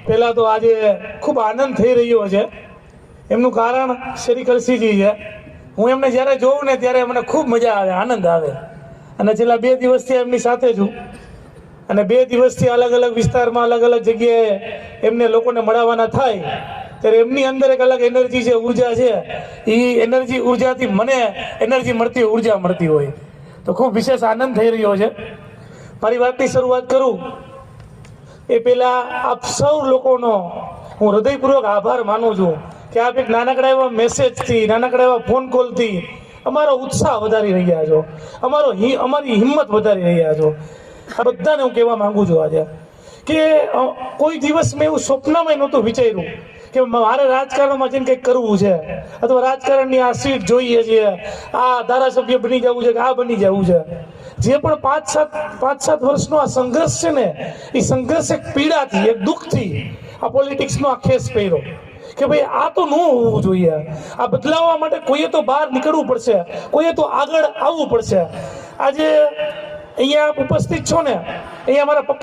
પહેલાં તો આજે ખૂબ આનંદ થઈ રહ્યો છે. એમનું કારણ શ્રી કલસીજી છે. હું એમને જ્યારે જોઉં ને ત્યારે મને ખૂબ મજા આવે, આનંદ આવે. અને છેલ્લા 2 દિવસથી એમની સાથે છું અને 2 દિવસથી અલગ અલગ વિસ્તારમાં અલગ અલગ જગ્યાએ એમને લોકોને મળવાના થાય ત્યારે એમની અંદર એક અલગ એનર્જી છે, ઉર્જા છે. એ એનર્જી ઉર્જાથી મને એનર્જી મળતી હોય, ઉર્જા મળતી હોય. તો ખૂબ વિશેષ આનંદ થઈ રહ્યો છે. મારી વાતની શરૂઆત કરું એ પહેલાં આપ સૌ લોકોનો હું હૃદયપૂર્વક આભાર માનું છું કે આપ એક નાનકડા એવા મેસેજથી, નાનકડા એવા ફોન કોલથી અમારો ઉત્સાહ વધારી રહ્યા છો, અમારી હિંમત વધારી રહ્યા છો. આ બધાને હું કહેવા માંગુ છું આજે કે કોઈ દિવસ મેં એવું સ્વપ્નમાં નહોતું વિચાર્યું કે મારે રાજકારણમાં જઈને કંઈક કરવું છે અથવા રાજકારણની આ સીટ જોઈએ છે, આ ધારાસભ્ય બની જવું છે કે આ બની જવું છે. જે પણ 5-7 વર્ષનો આ સંઘર્ષ છે ને, એ સંઘર્ષ એક પીડાથી, એક દુઃખથી આ પોલિટિક્સનો આ ખેસ પહેર્યો કે ભાઈ આ તો ન હોવું જોઈએ. આ બદલાવવા માટે કોઈએ તો બહાર નીકળવું પડશે, કોઈએ તો આગળ આવવું પડશે. આજે અહીંયા આપ ઉપસ્થિત છો ને, અહીંયા અમારા